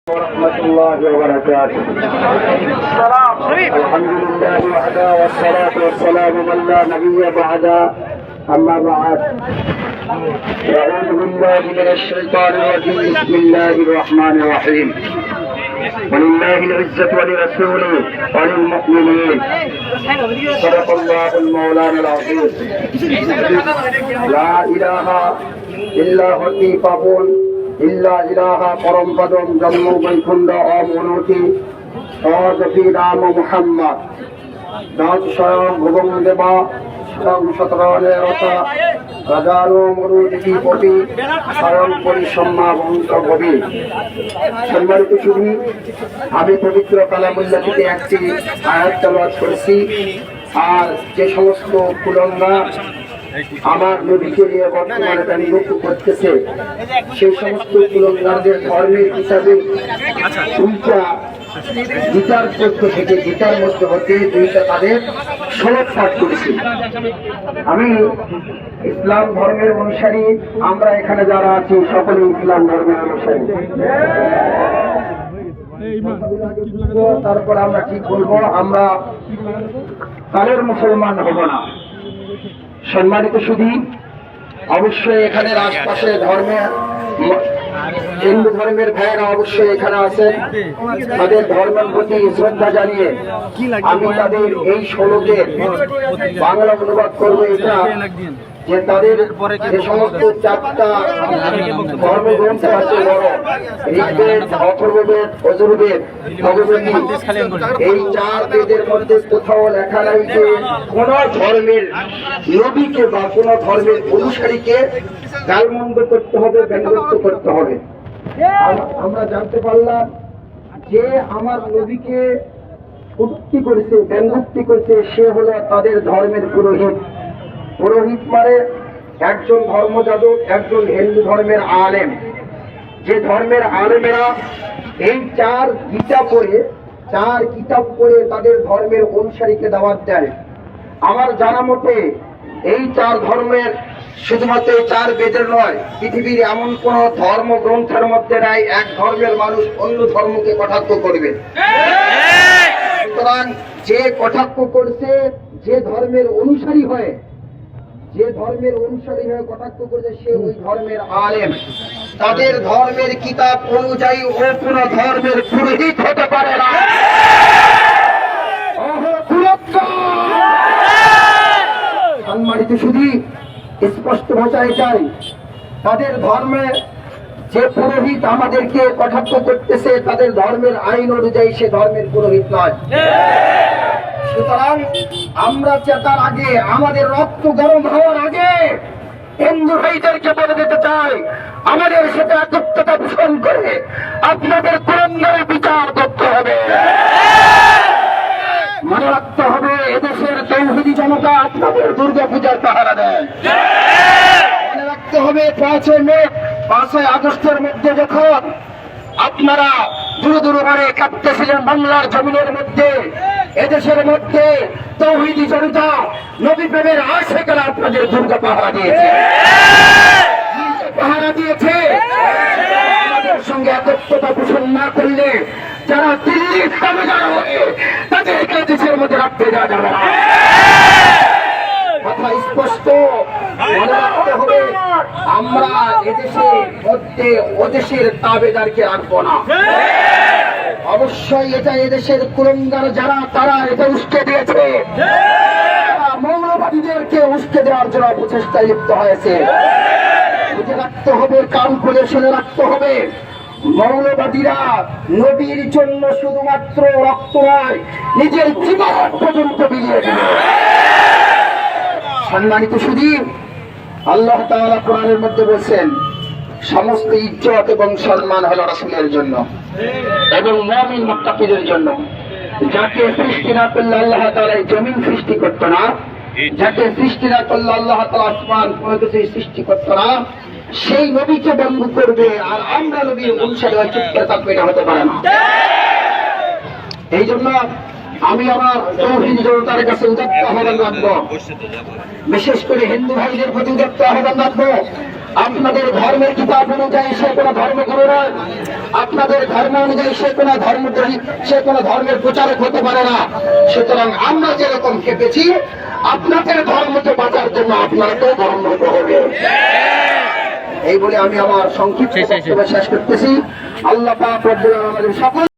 ورحمة الله وبركاته. الحمد لله وحده والصلاة والسلام من لا نبي بعده. أما بعد أعوذ بالله من الشيطان الرجيم. بسم الله الرحمن الرحيم. ولله العزة ولرسوله وللمؤمنين. صدق الله المولانا العظيم. لا إله إلا هو পাবন ইল্লা ইলাহা পরম পদম জন্ম বৈকুণ্ঠ অমনতি অজপি রাম মুহাম্মদ দাস স্বয়ং ভুবং দেবা স্বয়ং শতরণে রতা রাজানো মরুদিতি পতি স্বয়ং পরিসম্মা বংশ গবি। সম্মানিত সুধী, আমি পবিত্র কালামুল্লাহ থেকে একটি আয়াত তেলাওয়াত করেছি। আর যে সমস্ত কুলঙ্গা আমার নবীকে নিয়ে বর্তমানে ব্যঙ্গ করতেছে, সেই সমস্ত কুলঙ্গারদের ধর্মের হিসাবে দুইটা গীতার পক্ষ থেকে গীতার মধ্যে হতে দুইটা তাদের সনদ পাঠ করেছি। আমি ইসলাম ধর্মের অনুসারী, আমরা এখানে যারা আছি সকলে ইসলাম ধর্মের অনুসারী। তারপর আমরা ঠিক বলবো, আমরা কালের মুসলমান হব না। সম্মানিত শুধু অবশ্যই এখানে আশপাশে ধর্মে হিন্দু ধর্মের ভাইয়েরা অবশ্যই এখানে আছেন। তাদের ধর্মের প্রতি শ্রদ্ধা জানিয়ে আমি তাদের এই শ্লোকের বাংলা অনুবাদ করবো। এটা যে তাদের যে সমস্ত চারটা ধর্মগ্রন্থ আছে, বড় ঋগ্বেদ, অথর্ববেদ, যজুর্বেদ, ভগবতী, এই চার বেদের মধ্যে কোথাও লেখা নাই যে কোন ধর্মের নবীকে বা কোন ধর্মের অনুসারীকে গালমন্দ করতে হবে, ব্যঙ্গোক্ত করতে হবে। আমরা জানতে পারলাম যে আমার নবীকে কটূক্তি করেছে, ব্যঙ্গোক্তি করেছে, সে হলো তাদের ধর্মের পুরোহিত। পুরোহিত মানে একজন ধর্মযাজক, একজন হিন্দু ধর্মের আলেম। যে ধর্মের আলেমেরা এই চার কিতাব পড়ে তাদের ধর্মের অনুসারীকে দাওয়াত দেয়। আমার জানা মতে এই চার ধর্মের শুধুমাত্র এই চার বেদের নয়, পৃথিবীর এমন কোন ধর্মগ্রন্থের মধ্যে নাই এক ধর্মের মানুষ অন্য ধর্মকে কটাক্ষ করবে। সুতরাং যে কটাক্ষ করছে, যে ধর্মের অনুসারী হয়ে কটাক্ষ করেছে, সে ওই ধর্মের আলেম। তাদের ধর্মের কিতাব অনুযায়ী ও কোন ধর্মের পুরোহিত হতে পারে না। সম্মানিত শুধু স্পষ্ট ভাষা এটাই, তাদের ধর্মের যে পুরোহিত আমাদেরকে কটাক্ষ করতেছে, তাদের ধর্মের আইন অনুযায়ী সে ধর্মের পুরোহিত নয়। সুতরাং আমরা চেতার আগে, আমাদের রক্ত গরম হওয়ার আগে হিন্দু ভাইদেরকে বলে দিতে চাই, আমাদের সাথে একত্রতা পোষণ করে আপনাদের কুলঙ্গারের বিচার করতে হবে। মনে রাখতে হবে, এদেশের তৌহিদি জনতা আপনাদের দুর্গা পূজার পাহারা দেয়। মনে রাখতে হবে, 5ই আগস্টের মধ্যে যখন আপনারা দূরে কাঁপতেছিলেন বাংলার জমিনের মধ্যে, এদেশের মধ্যে তৌহিদি জনতা নবী প্রেমের আশেকেরা আপনাদের দুর্গা পাহারা দিয়েছে। আমাদের সঙ্গে একত্রতা পোষণ না করলে যারা দিল্লির দাবিদার হবে তাদেরকে দেশের মধ্যে রাখতে দেওয়া যাবে না। কথা স্পষ্ট। মনে রাখতে হবে, আমরা এদেশের মধ্যে ওদেশের দাবিদারকে রাখবো না। অবশ্যই এটা এদেশের কুলঙ্গার যারা, তারা এটা উস্কে দিয়েছে, মৌলবাদীদেরকে উস্কে দেওয়ার জন্য প্রচেষ্টা লিপ্ত হয়েছে। বুঝে রাখতে হবে, কান খুলে শুনে রাখতে হবে, মৌলবাদীরা নবীর জন্য শুধুমাত্র রক্ত নয়, নিজের জীবন পর্যন্ত বিলিয়ে দিল। সম্মানিত শুধু আল্লাহ তাআলা কোরআনের মধ্যে বলছেন, সমস্ত ইজ্জত এবং সম্মান হলো রাসূলের জন্য এবং মুমিন মুত্তাকিদের জন্য। যাকে সৃষ্টি না করলে আল্লাহ তাআলা এই জমিন সৃষ্টি করত না, যাকে সৃষ্টি না করলে আল্লাহ তাআলা আসমান কোনো কিছু সৃষ্টি করত না, সেই নবীকে ব্যঙ্গ করবে আর আমরা নবীর অনুসারী হয়ে চুপ করে থাকবো, এটা হতে পারে না। এই জন্য আমি আমার তৌহিদি জনতার কাছে উদাত্ত আহ্বান রাখবো, বিশেষ করে হিন্দু ভাইদের প্রতি উদাত্ত আহ্বান রাখবো, আপনাদের ধর্মের কিতাব অনুযায়ী সে কোনো ধর্মগুরু নয়, আপনাদের ধর্ম অনুযায়ী সে কোনো ধর্মদ্রোহী, সে কোনো ধর্মের প্রচারক হতে পারে না। সুতরাং আমরা যেরকম খেপেছি, আপনাদের ধর্মকে বাঁচার জন্য আপনারাকেও ধর্ম হতে হবে। এই বলে আমি আমার সংক্ষিপ্ত বক্তব্য শেষ করতেছি। আল্লাহ পাক রব্বুল আলামিন আমাদের সকল